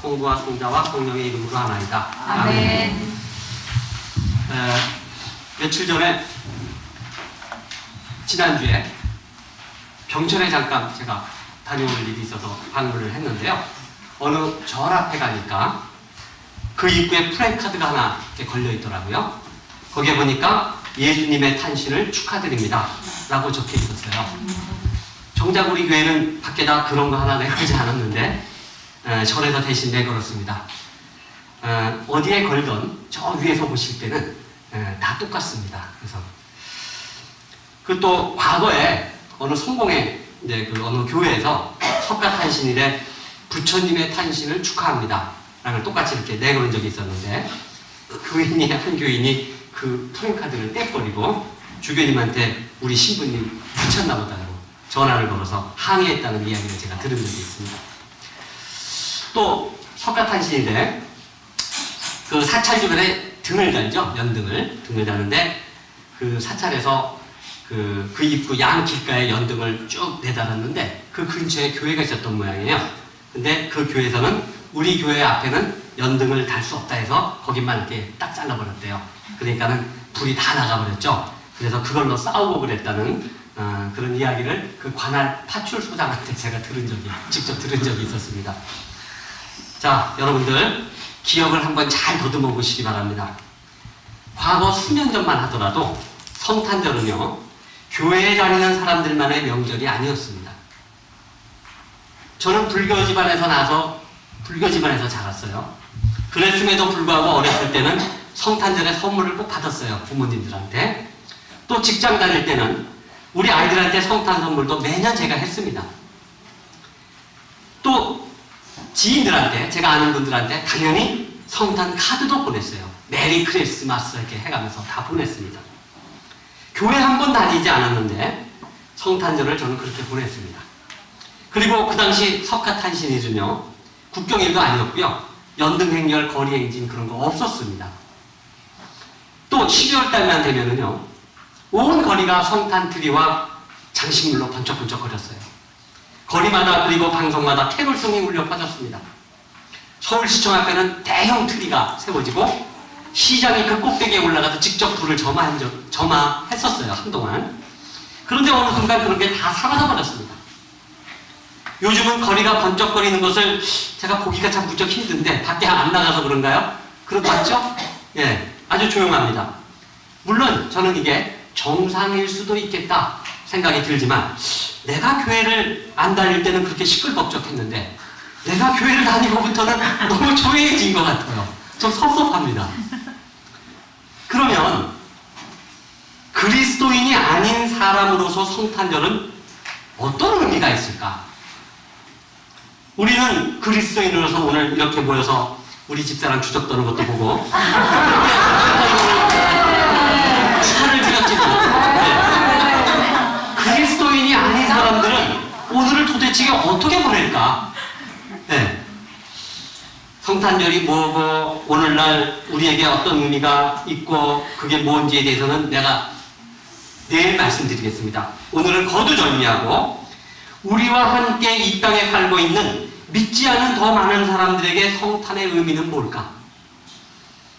성부와 성자와 성령의 이름으로 하나이다. 아멘. 며칠 전에 지난주에 병천에 잠깐 제가 다녀올 일이 있어서 방문을 했는데요. 어느 절 앞에 가니까 그 입구에 플래카드가 하나 이렇게 걸려 있더라고요. 거기에 보니까 예수님의 탄신을 축하드립니다 라고 적혀 있었어요. 정작 우리 교회는 밖에다 그런 거 하나 내걸지 않았는데 절에서 대신 내걸었습니다. 어디에 걸던 저 위에서 보실 때는 다 똑같습니다. 그래서 그 또 과거에 어느 성공의 이제 그 어느 교회에서 석가탄신일에 부처님의 탄신을 축하합니다 라는 똑같이 이렇게 내걸은 적이 있었는데 그 교인이 한 교인이 그 프랭카드를 떼버리고 주교님한테 우리 신부님 붙였나 보다고 전화를 걸어서 항의했다는 이야기를 제가 들은 적이 있습니다. 또 석가탄신일에 그 사찰 주변에 등을 달죠. 연등을 다는데 그 사찰에서 그 입구 양 길가에 연등을 쭉 내달았는데 그 근처에 교회가 있었던 모양이에요. 근데 그 교회에서는 우리 교회 앞에는 연등을 달 수 없다 해서 거기만 이렇게 딱 잘라버렸대요. 그러니까는 불이 다 나가버렸죠. 그래서 그걸로 싸우고 그랬다는 그런 이야기를 그 관할 파출소장한테 제가 직접 들은 적이 있었습니다. 자, 여러분들 기억을 한번 잘 더듬어 보시기 바랍니다. 과거 수년 전만 하더라도 성탄절은요, 교회에 다니는 사람들만의 명절이 아니었습니다. 저는 불교 집안에서 나서 불교 집안에서 자랐어요. 그랬음에도 불구하고 어렸을 때는 성탄절에 선물을 꼭 받았어요. 부모님들한테. 또 직장 다닐 때는 우리 아이들한테 성탄 선물도 매년 제가 했습니다. 또 지인들한테, 제가 아는 분들한테 당연히 성탄 카드도 보냈어요. 메리 크리스마스 이렇게 해가면서 다 보냈습니다. 교회 한 번 다니지 않았는데 성탄절을 저는 그렇게 보냈습니다. 그리고 그 당시 석가탄신일은요, 국경일도 아니었고요, 연등행렬, 거리행진 그런 거 없었습니다. 또 12월 달만 되면은요, 온 거리가 성탄 트리와 장식물로 번쩍번쩍 거렸어요. 거리마다 그리고 방송마다 캐롤송이 울려 퍼졌습니다. 서울시청 앞에는 대형 트리가 세워지고 시장이 그 꼭대기에 올라가서 직접 불을 점화했었어요, 한동안. 그런데 어느 순간 그런 게 다 사라져버렸습니다. 요즘은 거리가 번쩍거리는 것을 제가 보기가 참 무척 힘든데 밖에 안 나가서 그런가요? 그런 거 맞죠? 예, 아주 조용합니다. 물론 저는 이게 정상일 수도 있겠다 생각이 들지만 내가 교회를 안 다닐 때는 그렇게 시끌벅적했는데 내가 교회를 다니고부터는 너무 조용해진 것 같아요. 좀 섭섭합니다. 그러면 그리스도인이 아닌 사람으로서 성탄절은 어떤 의미가 있을까? 우리는 그리스도인으로서 오늘 이렇게 모여서 우리 집사람 주접 떠는 것도 보고 차를 드렸지도 그리스도인이 아닌 사람들은 오늘을 도대체 어떻게 보낼까? 네. 성탄절이 뭐고 오늘날 우리에게 어떤 의미가 있고 그게 뭔지에 대해서는 내가 내일 말씀드리겠습니다. 오늘은 거두절미하고 우리와 함께 이 땅에 살고 있는 믿지 않은 더 많은 사람들에게 성탄의 의미는 뭘까?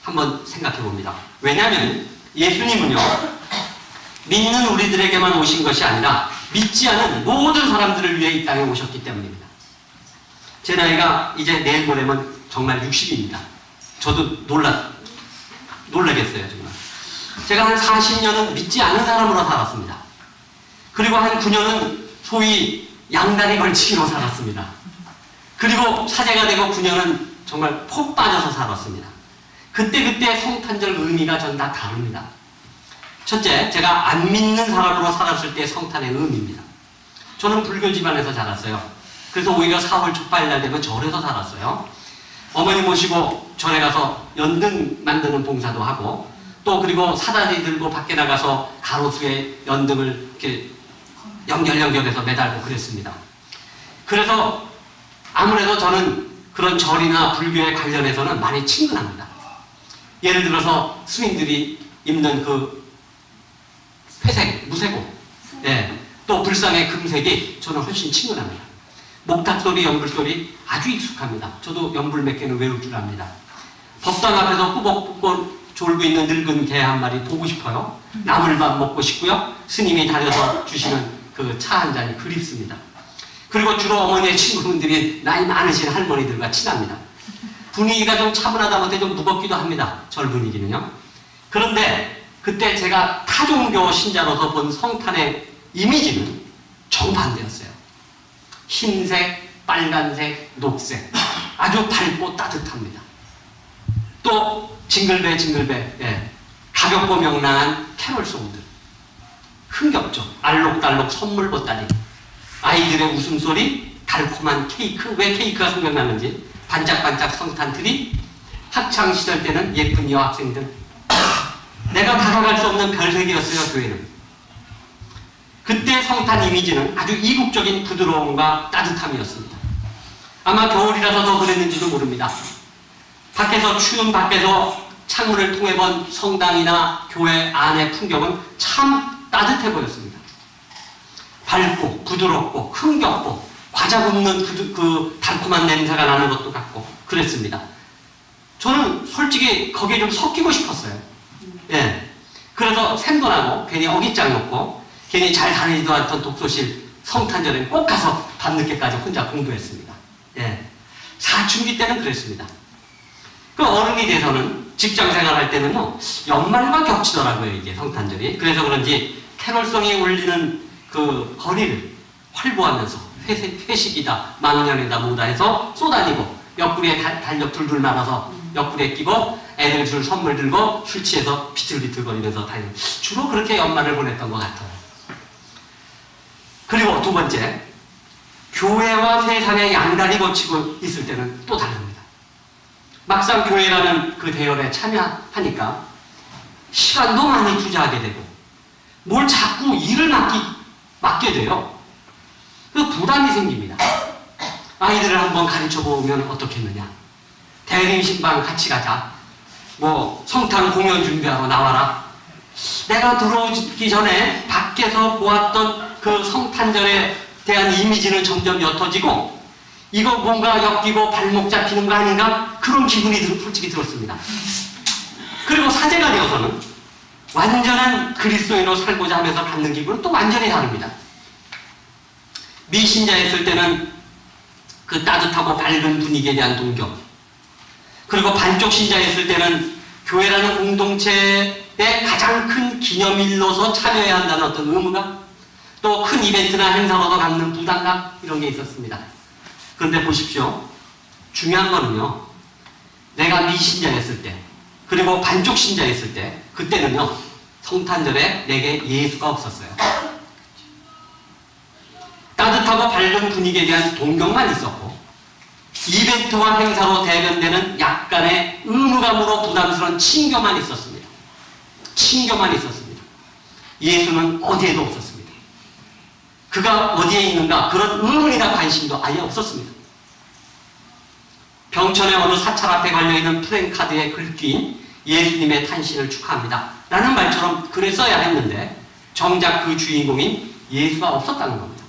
한번 생각해 봅니다. 왜냐하면 예수님은요, 믿는 우리들에게만 오신 것이 아니라 믿지 않은 모든 사람들을 위해 이 땅에 오셨기 때문입니다. 제 나이가 이제 내일 모레면 정말 60입니다. 저도 놀라겠어요, 정말. 제가 한 40년은 믿지 않은 사람으로 살았습니다. 그리고 한 9년은 소위 양다리 걸치기로 살았습니다. 그리고 사제가 되고 9년은 정말 폭 빠져서 살았습니다. 그때 성탄절 의미가 전 다 다릅니다. 첫째, 제가 안 믿는 사람으로 살았을 때 성탄의 의미입니다. 저는 불교 집안에서 자랐어요. 그래서 오히려 4월 첫발날 되면 절에서 살았어요. 어머니 모시고 절에 가서 연등 만드는 봉사도 하고 또 그리고 사다리 들고 밖에 나가서 가로수에 연등을 이렇게 연결해서 매달고 그랬습니다. 그래서 아무래도 저는 그런 절이나 불교에 관련해서는 많이 친근합니다. 예를 들어서 스님들이 입는 그 회색, 무쇠고, 예, 또 불상의 금색이 저는 훨씬 친근합니다. 목탁 소리, 연불 소리 아주 익숙합니다. 저도 연불 몇 개는 외울 줄 압니다. 법당 앞에서 꾸벅꾸벅 졸고 있는 늙은 개 한 마리 보고 싶어요. 나물밥 먹고 싶고요. 스님이 다려서 주시는 그 차 한 잔이 그립습니다. 그리고 주로 어머니의 친구분들이 나이 많으신 할머니들과 친합니다. 분위기가 좀 차분하다 못해 좀 무겁기도 합니다. 절 분위기는요. 그런데 그때 제가 타종교 신자로서 본 성탄의 이미지는 정반대였어요. 흰색, 빨간색, 녹색 아주 밝고 따뜻합니다. 또 징글벨 징글벨, 예. 가볍고 명랑한 캐롤송들 흥겹죠. 알록달록 선물 보따리, 아이들의 웃음소리, 달콤한 케이크. 왜 케이크가 생각나는지, 반짝반짝 성탄트리, 학창시절 때는 예쁜 여학생들. 내가 다가갈 수 없는 별세계였어요. 교회는. 그때 성탄 이미지는 아주 이국적인 부드러움과 따뜻함이었습니다. 아마 겨울이라서 더 그랬는지도 모릅니다. 밖에서 추운 밖에서 창문을 통해 본 성당이나 교회 안의 풍경은 참 따뜻해 보였습니다. 밝고 부드럽고 흥겹고 과자 굽는 그 달콤한 냄새가 나는 것도 같고 그랬습니다. 저는 솔직히 거기에 좀 섞이고 싶었어요. 예. 그래서 샘도 나고 괜히 어깃장 놓고 괜히 잘 다니지도 않던 독서실 성탄절엔 꼭 가서 밤늦게까지 혼자 공부했습니다. 예. 사춘기 때는 그랬습니다. 그 어른이 돼서는 직장 생활할 때는요, 연말과 겹치더라고요, 이게 성탄절이. 그래서 그런지 캐롤송이 울리는 그 거리를 활보하면서 회식이다, 망년이다, 뭐다 해서 쏘다니고 옆구리에 달력 둘둘 말아서 옆구리에 끼고 애들 줄 선물 들고 술 취해서 비틀비틀거리면서 다니는, 주로 그렇게 연말을 보냈던 것 같아요. 그리고 두 번째, 교회와 세상의 양다리 거치고 있을 때는 또 다릅니다. 막상 교회라는 그 대열에 참여하니까 시간도 많이 투자하게 되고 뭘 자꾸 일을 맡게 돼요. 그 부담이 생깁니다. 아이들을 한번 가르쳐 보면 어떻겠느냐. 대림 신방 같이 가자. 뭐 성탄 공연 준비하러 나와라. 내가 들어오기 전에 밖에서 보았던 그 성탄절에 대한 이미지는 점점 옅어지고 이거 뭔가 엮이고 발목 잡히는 거 아닌가? 그런 기분이 솔직히 들었습니다. 그리고 사제가 되어서는 완전한 그리스도인으로 살고자 하면서 갖는 기분은 또 완전히 다릅니다. 미신자였을 때는 그 따뜻하고 밝은 분위기에 대한 동경, 그리고 반쪽 신자였을 때는 교회라는 공동체의 가장 큰 기념일로서 참여해야 한다는 어떤 의무감, 또 큰 이벤트나 행사로서 갖는 부담감, 이런 게 있었습니다. 그런데 보십시오. 중요한 거는요, 내가 미신자였을 때, 그리고 반쪽 신자였을 때, 그때는요, 성탄절에 내게 예수가 없었어요. 따뜻하고 밝은 분위기에 대한 동경만 있었고, 이벤트와 행사로 대변되는 약간의 의무감으로 부담스러운 친교만 있었습니다. 친교만 있었습니다. 예수는 어디에도 없었습니다. 그가 어디에 있는가, 그런 의문이나 관심도 아예 없었습니다. 병천의 어느 사찰 앞에 걸려있는 프랭카드에 글귀인 예수님의 탄신을 축하합니다 라는 말처럼 글을 써야 했는데 정작 그 주인공인 예수가 없었다는 겁니다.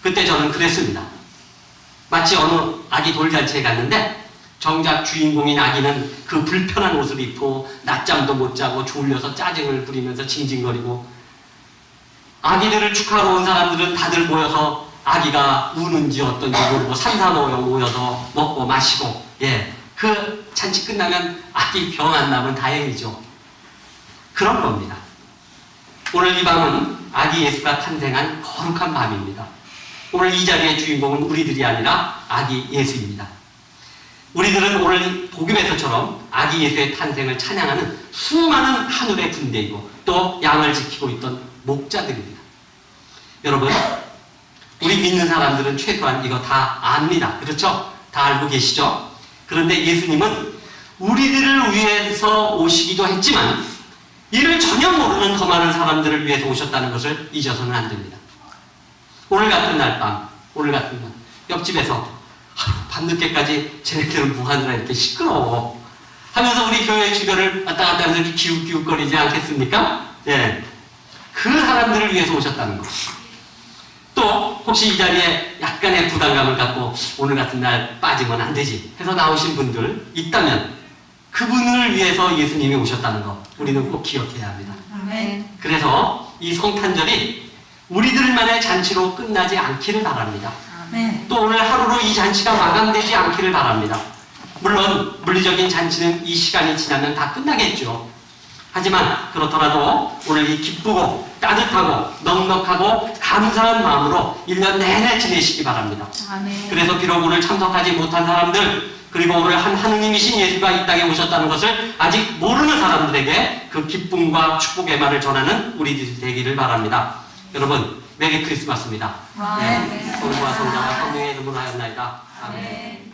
그때 저는 그랬습니다. 마치 어느 아기 돌잔치에 갔는데 정작 주인공인 아기는 그 불편한 옷을 입고 낮잠도 못 자고 졸려서 짜증을 부리면서 징징거리고, 아기들을 축하하러 온 사람들은 다들 모여서 아기가 우는지 어떤지 모르고 모여서 먹고 마시고, 예, 그 잔치 끝나면 아기 병 안 나면 다행이죠. 그런 겁니다. 오늘 이 밤은 아기 예수가 탄생한 거룩한 밤입니다. 오늘 이 자리의 주인공은 우리들이 아니라 아기 예수입니다. 우리들은 오늘 복음에서처럼 아기 예수의 탄생을 찬양하는 수많은 하늘의 군대이고 또 양을 지키고 있던 목자들입니다. 여러분, 우리 믿는 사람들은 최소한 이거 다 압니다. 그렇죠? 다 알고 계시죠? 그런데 예수님은 우리들을 위해서 오시기도 했지만 이를 전혀 모르는 더 많은 사람들을 위해서 오셨다는 것을 잊어서는 안 됩니다. 오늘 같은 날 밤, 옆집에서 밤늦게까지 쟤네들은 뭐하느라 이렇게 시끄러워 하면서 우리 교회 주변을 왔다 갔다 하면서 이렇게 기웃기웃거리지 않겠습니까? 예. 그 사람들을 위해서 오셨다는 것. 또 혹시 이 자리에 약간의 부담감을 갖고 오늘 같은 날 빠지면 안 되지 해서 나오신 분들 있다면 그분을 위해서 예수님이 오셨다는 거 우리는 꼭 기억해야 합니다. 아멘. 그래서 이 성탄절이 우리들만의 잔치로 끝나지 않기를 바랍니다. 아멘. 또 오늘 하루로 이 잔치가 마감되지 않기를 바랍니다. 물론 물리적인 잔치는 이 시간이 지나면 다 끝나겠죠. 하지만 그렇더라도 오늘 이 기쁘고 따뜻하고 넉넉하고 감사한 마음으로 1년 내내 지내시기 바랍니다. 아멘. 그래서 비록 오늘 참석하지 못한 사람들 그리고 오늘 한 하느님이신 예수가 이 땅에 오셨다는 것을 아직 모르는 사람들에게 그 기쁨과 축복의 말을 전하는 우리들이 되기를 바랍니다. 여러분 메리 크리스마스입니다. 아멘. 성부와 성자와 성령의 이름으로 하였나이다. 아멘. 아멘.